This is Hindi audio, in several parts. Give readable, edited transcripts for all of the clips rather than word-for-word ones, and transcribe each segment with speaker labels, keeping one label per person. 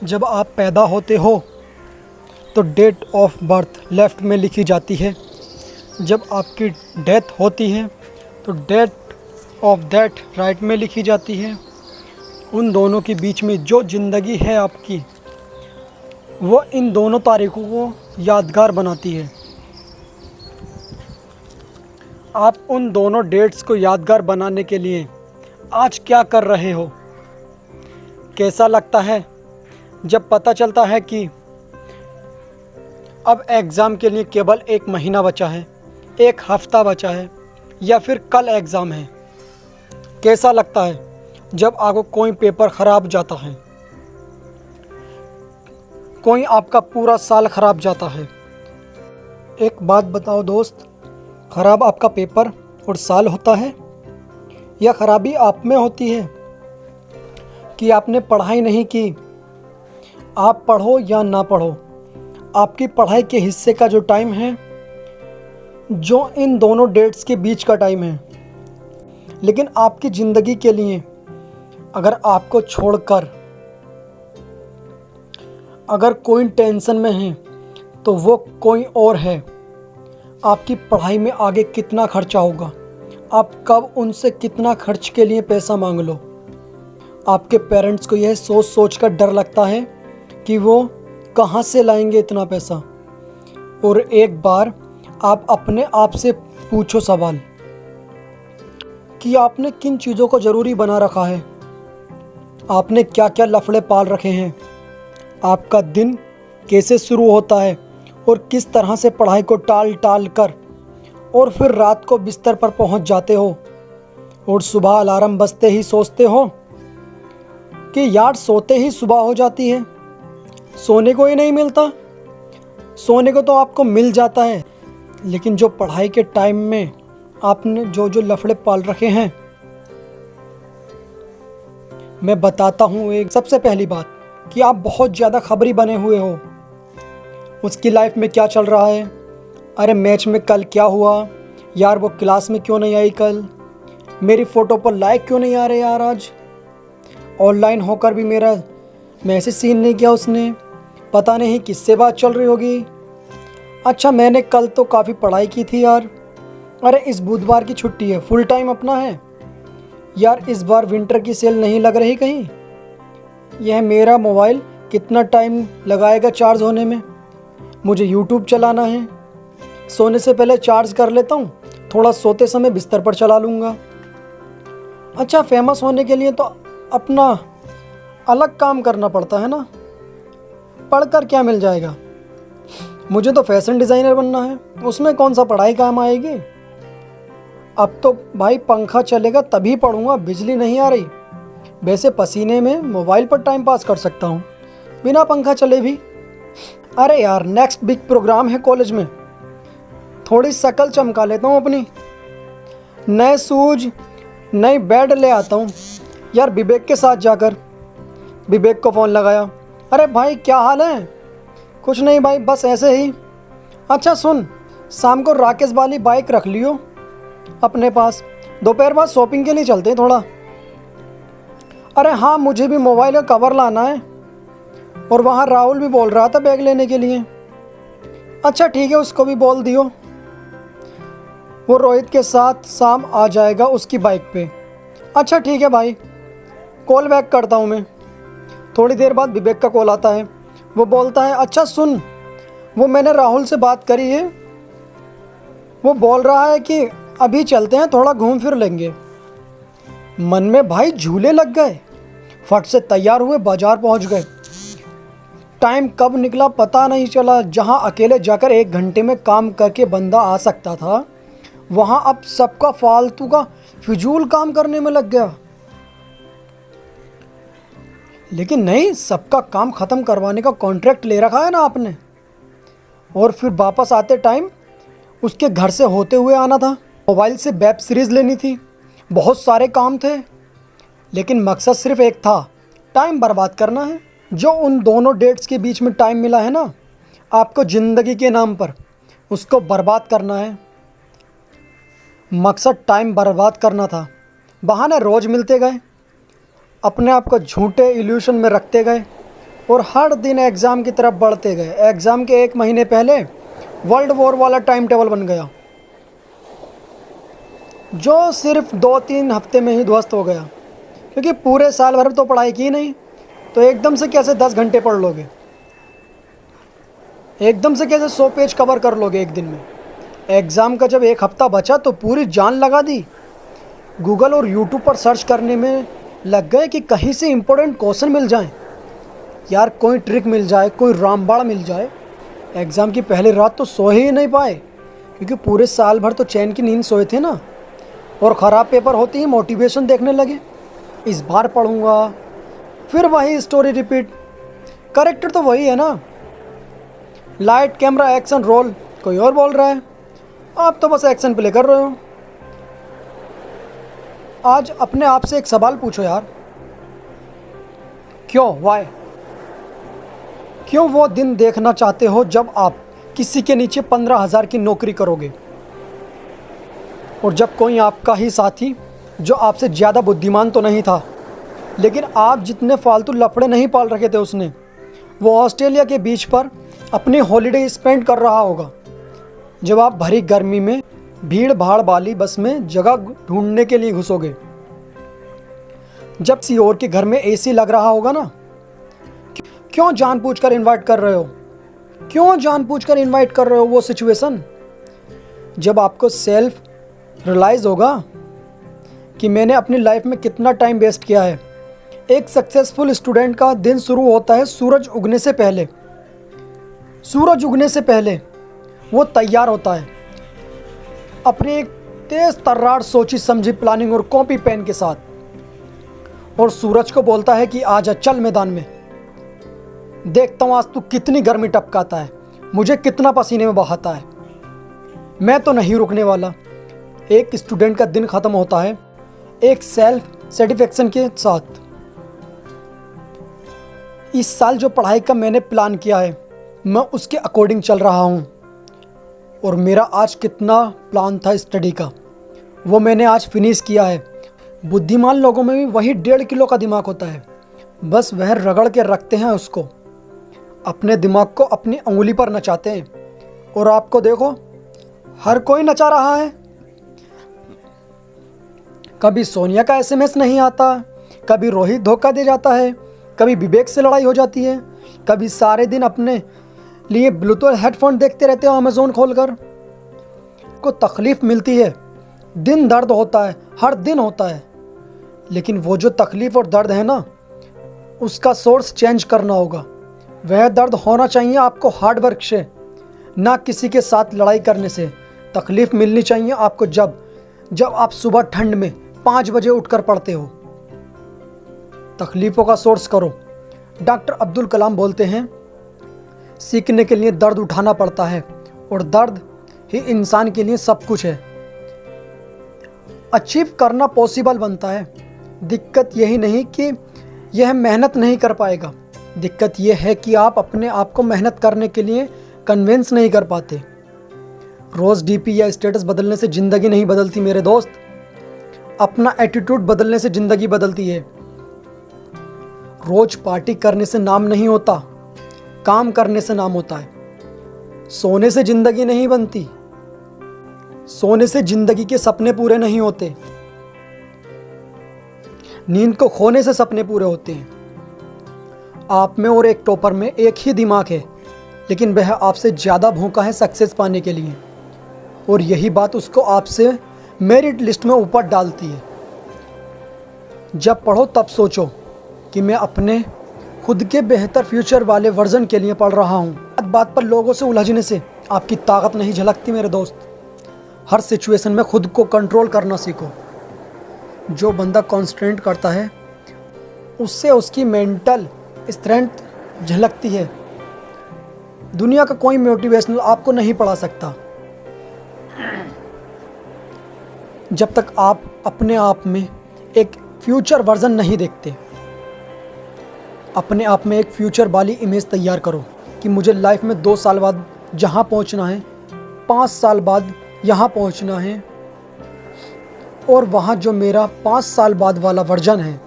Speaker 1: जब आप पैदा होते हो तो डेट ऑफ बर्थ लेफ़्ट में लिखी जाती है। जब आपकी डेथ होती है तो डेट ऑफ डेथ राइट में लिखी जाती है। उन दोनों के बीच में जो ज़िंदगी है आपकी, वो इन दोनों तारीख़ों को यादगार बनाती है। आप उन दोनों डेट्स को यादगार बनाने के लिए आज क्या कर रहे हो? कैसा लगता है जब पता चलता है कि अब एग्ज़ाम के लिए केवल 1 महीना बचा है, 1 हफ़्ता बचा है या फिर कल एग्ज़ाम है? कैसा लगता है जब आपको कोई पेपर ख़राब जाता है, कोई आपका पूरा साल ख़राब जाता है? एक बात बताओ दोस्त, ख़राब आपका पेपर और साल होता है या ख़राबी आप में होती है कि आपने पढ़ाई नहीं की? आप पढ़ो या ना पढ़ो, आपकी पढ़ाई के हिस्से का जो टाइम है, जो इन दोनों डेट्स के बीच का टाइम है। लेकिन आपकी ज़िंदगी के लिए अगर आपको छोड़कर अगर कोई टेंशन में है तो वो कोई और है। आपकी पढ़ाई में आगे कितना खर्चा होगा, आप कब उनसे कितना खर्च के लिए पैसा मांग लो। आपके पेरेंट्स को यह सोच सोच कर डर लगता है कि वो कहाँ से लाएंगे इतना पैसा। और एक बार आप अपने आप से पूछो सवाल कि आपने किन चीज़ों को ज़रूरी बना रखा है, आपने क्या क्या लफड़े पाल रखे हैं, आपका दिन कैसे शुरू होता है और किस तरह से पढ़ाई को टाल टाल कर और फिर रात को बिस्तर पर पहुंच जाते हो और सुबह अलार्म बजते ही सोचते हो कि यार सोते ही सुबह हो जाती है, सोने को ही नहीं मिलता। सोने को तो आपको मिल जाता है, लेकिन जो पढ़ाई के टाइम में आपने जो जो लफड़े पाल रखे हैं, मैं बताता हूँ। एक सबसे पहली बात कि आप बहुत ज़्यादा खबरी बने हुए हो। उसकी लाइफ में क्या चल रहा है, अरे मैच में कल क्या हुआ यार, वो क्लास में क्यों नहीं आई कल, मेरी फ़ोटो पर लाइक क्यों नहीं आ रहे यार, आज ऑनलाइन होकर भी मेरा मैसेज सीन नहीं किया उसने, पता नहीं किससे बात चल रही होगी। अच्छा मैंने कल तो काफ़ी पढ़ाई की थी यार, अरे इस बुधवार की छुट्टी है, फुल टाइम अपना है यार, इस बार विंटर की सेल नहीं लग रही कहीं, यह मेरा मोबाइल कितना टाइम लगाएगा चार्ज होने में, मुझे यूट्यूब चलाना है, सोने से पहले चार्ज कर लेता हूँ, थोड़ा सोते समय बिस्तर पर चला लूँगा। अच्छा फेमस होने के लिए तो अपना अलग काम करना पड़ता है ना, पढ़कर क्या मिल जाएगा, मुझे तो फैशन डिज़ाइनर बनना है, उसमें कौन सा पढ़ाई काम आएगी। अब तो भाई पंखा चलेगा तभी पढ़ूंगा, बिजली नहीं आ रही, वैसे पसीने में मोबाइल पर टाइम पास कर सकता हूँ बिना पंखा चले भी। अरे यार नेक्स्ट बिग प्रोग्राम है कॉलेज में, थोड़ी शक्ल चमका लेता हूँ अपनी, नए शूज नई बेड ले आता हूँ यार विवेक के साथ जाकर। विवेक को फ़ोन लगाया, अरे भाई क्या हाल है? कुछ नहीं भाई बस ऐसे ही। अच्छा सुन, शाम को राकेश वाली बाइक रख लियो अपने पास, दोपहर बाद शॉपिंग के लिए चलते हैं थोड़ा। अरे हाँ मुझे भी मोबाइल का कवर लाना है, और वहाँ राहुल भी बोल रहा था बैग लेने के लिए। अच्छा ठीक है उसको भी बोल दियो, वो रोहित के साथ शाम आ जाएगा उसकी बाइक पे। अच्छा ठीक है भाई, कॉल बैक करता हूँ मैं। थोड़ी देर बाद विवेक का कॉल आता है, वो बोलता है अच्छा सुन, वो मैंने राहुल से बात करी है, वो बोल रहा है कि अभी चलते हैं थोड़ा घूम फिर लेंगे। मन में भाई झूले लग गए, फट से तैयार हुए बाज़ार पहुंच गए। टाइम कब निकला पता नहीं चला, जहां अकेले जाकर 1 घंटे में काम करके बंदा आ सकता था, वहां अब सबका फालतू का फिजूल काम करने में लग गया। लेकिन नहीं, सबका काम ख़त्म करवाने का कॉन्ट्रैक्ट ले रखा है ना आपने, और फिर वापस आते टाइम उसके घर से होते हुए आना था, मोबाइल से वेब सीरीज़ लेनी थी, बहुत सारे काम थे, लेकिन मकसद सिर्फ एक था, टाइम बर्बाद करना है। जो उन दोनों डेट्स के बीच में टाइम मिला है ना आपको ज़िंदगी के नाम पर, उसको बर्बाद करना है। मकसद टाइम बर्बाद करना था, बहाने रोज़ मिलते गए, अपने आप को झूठे इल्यूशन में रखते गए, और हर दिन एग्ज़ाम की तरफ बढ़ते गए। एग्ज़ाम के 1 महीने पहले वर्ल्ड वॉर वाला टाइम टेबल बन गया, जो सिर्फ 2-3 हफ्ते में ही ध्वस्त हो गया, क्योंकि पूरे साल भर तो पढ़ाई की नहीं, तो एकदम से कैसे 10 घंटे पढ़ लोगे, एकदम से कैसे 100 पेज कवर कर लोगे एक दिन में। एग्ज़ाम का जब 1 हफ़्ता बचा तो पूरी जान लगा दी, गूगल और यूट्यूब पर सर्च करने में लग गए कि कहीं से इम्पोर्टेंट क्वेश्चन मिल जाएं, यार कोई ट्रिक मिल जाए, कोई रामबाण मिल जाए। एग्ज़ाम की पहली रात तो सो ही नहीं पाए, क्योंकि पूरे साल भर तो चैन की नींद सोए थे ना। और ख़राब पेपर होते ही मोटिवेशन देखने लगे, इस बार पढ़ूंगा, फिर वही स्टोरी रिपीट। करेक्टर तो वही है ना, लाइट कैमरा एक्शन रोल, कोई और बोल रहा है, आप तो बस एक्शन प्ले कर रहे हो। आज अपने आप से एक सवाल पूछो यार, क्यों, वाई? क्यों वो दिन देखना चाहते हो जब आप किसी के नीचे 15,000 की नौकरी करोगे, और जब कोई आपका ही साथी जो आपसे ज़्यादा बुद्धिमान तो नहीं था, लेकिन आप जितने फालतू लफड़े नहीं पाल रखे थे उसने, वो ऑस्ट्रेलिया के बीच पर अपनी हॉलीडे स्पेंड कर रहा होगा, जब आप भरी गर्मी में भीड़ भाड़ वाली बस में जगह ढूंढने के लिए घुसोगे, जब किसी और के घर में एसी लग रहा होगा ना। क्यों जानबूझकर इनवाइट कर रहे हो, क्यों जानबूझकर इनवाइट कर रहे हो वो सिचुएशन, जब आपको सेल्फ रियलाइज़ होगा कि मैंने अपनी लाइफ में कितना टाइम वेस्ट किया है। एक सक्सेसफुल स्टूडेंट का दिन शुरू होता है सूरज उगने से पहले। सूरज उगने से पहले वो तैयार होता है अपनी एक तेज़ तर्रार सोची समझी प्लानिंग और कॉपी पेन के साथ, और सूरज को बोलता है कि आजा चल मैदान में, देखता हूँ आज तू कितनी गर्मी टपकाता है, मुझे कितना पसीने में बहाता है, मैं तो नहीं रुकने वाला। एक स्टूडेंट का दिन ख़त्म होता है एक सेल्फ सेटिस्फैक्शन के साथ। इस साल जो पढ़ाई का मैंने प्लान किया है, मैं उसके अकॉर्डिंग चल रहा हूँ, और मेरा आज कितना प्लान था स्टडी का, वो मैंने आज फिनिश किया है। बुद्धिमान लोगों में भी वही 1.5 किलो का दिमाग होता है, बस वह रगड़ के रखते हैं उसको, अपने दिमाग को अपनी उंगली पर नचाते हैं। और आपको देखो, हर कोई नचा रहा है। कभी सोनिया का एसएमएस नहीं आता, कभी रोहित धोखा दे जाता है, कभी विवेक से लड़ाई हो जाती है, कभी सारे दिन अपने लिए ब्लूटूथ हेडफोन देखते रहते हो अमेज़ोन खोलकर। को तकलीफ़ मिलती है, दिन दर्द होता है, हर दिन होता है, लेकिन वो जो तकलीफ़ और दर्द है ना, उसका सोर्स चेंज करना होगा। वह दर्द होना चाहिए आपको हार्ड वर्क से, ना किसी के साथ लड़ाई करने से। तकलीफ़ मिलनी चाहिए आपको जब आप सुबह ठंड में 5 बजे उठकर पढ़ते हो। तकलीफ़ों का सोर्स करो। डॉक्टर अब्दुल कलाम बोलते हैं, सीखने के लिए दर्द उठाना पड़ता है, और दर्द ही इंसान के लिए सब कुछ है। अचीव करना पॉसिबल बनता है। दिक्कत यही नहीं कि यह मेहनत नहीं कर पाएगा, दिक्कत यह है कि आप अपने आप को मेहनत करने के लिए कन्विंस नहीं कर पाते। रोज़ डीपी या स्टेटस बदलने से ज़िंदगी नहीं बदलती मेरे दोस्त, अपना एटीट्यूड बदलने से ज़िंदगी बदलती है। रोज़ पार्टी करने से नाम नहीं होता, काम करने से नाम होता है। सोने से ज़िंदगी नहीं बनती, सोने से ज़िंदगी के सपने पूरे नहीं होते, नींद को खोने से सपने पूरे होते हैं। आप में और एक टॉपर में एक ही दिमाग है, लेकिन वह आपसे ज़्यादा भूखा है सक्सेस पाने के लिए, और यही बात उसको आपसे मेरिट लिस्ट में ऊपर डालती है। जब पढ़ो तब सोचो कि मैं अपने खुद के बेहतर फ्यूचर वाले वर्जन के लिए पढ़ रहा हूँ। बात बात पर लोगों से उलझने से आपकी ताकत नहीं झलकती मेरे दोस्त। हर सिचुएशन में खुद को कंट्रोल करना सीखो। जो बंदा कॉन्स्टेंट करता है उससे उसकी मेंटल स्ट्रेंथ झलकती है। दुनिया का कोई मोटिवेशनल आपको नहीं पढ़ा सकता जब तक आप अपने आप में एक फ्यूचर वर्जन नहीं देखते। अपने आप में एक फ्यूचर वाली इमेज तैयार करो कि मुझे लाइफ में 2 साल बाद जहाँ पहुँचना है, 5 साल बाद यहाँ पहुँचना है, और वहाँ जो मेरा 5 साल बाद वाला वर्जन है,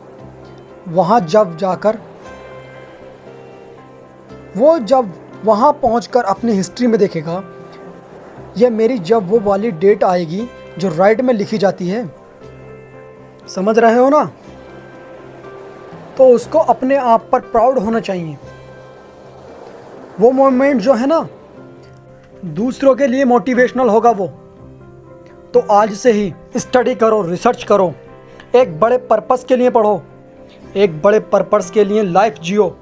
Speaker 1: वहाँ जब जाकर वो जब वहाँ पहुंचकर अपनी हिस्ट्री में देखेगा, ये मेरी जब वो वाली डेट आएगी जो राइट में लिखी जाती है, समझ रहे हो ना, तो उसको अपने आप पर प्राउड होना चाहिए। वो मोमेंट जो है ना, दूसरों के लिए मोटिवेशनल होगा वो। तो आज से ही स्टडी करो, रिसर्च करो, एक बड़े पर्पस के लिए पढ़ो, एक बड़े पर्पस के लिए लाइफ जियो।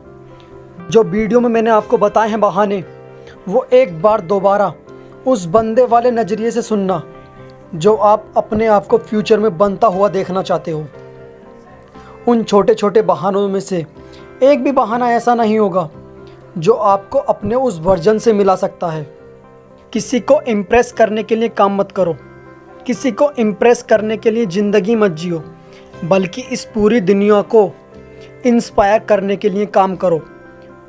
Speaker 1: जो वीडियो में मैंने आपको बताए हैं बहाने, वो एक बार दोबारा उस बंदे वाले नज़रिए से सुनना जो आप अपने आप को फ्यूचर में बनता हुआ देखना चाहते हो। उन छोटे छोटे बहानों में से एक भी बहाना ऐसा नहीं होगा जो आपको अपने उस वर्जन से मिला सकता है। किसी को इम्प्रेस करने के लिए काम मत करो, किसी को इम्प्रेस करने के लिए ज़िंदगी मत जियो, बल्कि इस पूरी दुनिया को इंस्पायर करने के लिए काम करो।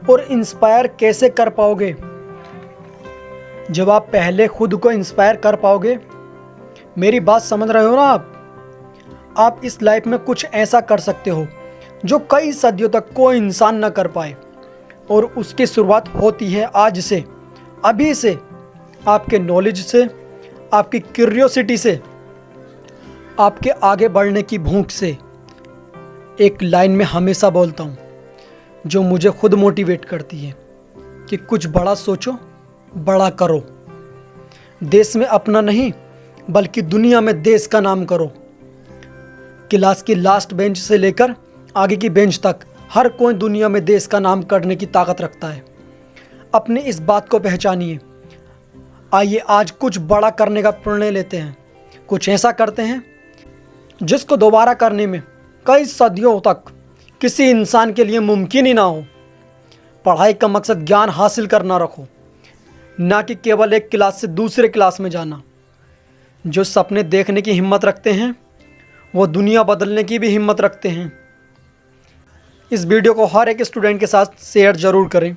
Speaker 1: और इंस्पायर कैसे कर पाओगे? जब आप पहले खुद को इंस्पायर कर पाओगे। मेरी बात समझ रहे हो ना आप इस लाइफ में कुछ ऐसा कर सकते हो जो कई सदियों तक कोई इंसान ना कर पाए, और उसकी शुरुआत होती है आज से, अभी से, आपके नॉलेज से, आपकी क्यूरियोसिटी से, आपके आगे बढ़ने की भूख से। एक लाइन में हमेशा बोलता हूँ जो मुझे खुद मोटिवेट करती है कि कुछ बड़ा सोचो, बड़ा करो। देश में अपना नहीं बल्कि दुनिया में देश का नाम करो। क्लास की लास्ट बेंच से लेकर आगे की बेंच तक हर कोई दुनिया में देश का नाम करने की ताकत रखता है। अपनी इस बात को पहचानिए। आइए आज कुछ बड़ा करने का प्रण लेते हैं, कुछ ऐसा करते हैं जिसको दोबारा करने में कई सदियों तक किसी इंसान के लिए मुमकिन ही ना हो। पढ़ाई का मकसद ज्ञान हासिल करना रखो, ना कि केवल एक क्लास से दूसरे क्लास में जाना। जो सपने देखने की हिम्मत रखते हैं वो दुनिया बदलने की भी हिम्मत रखते हैं। इस वीडियो को हर एक स्टूडेंट के साथ शेयर ज़रूर करें।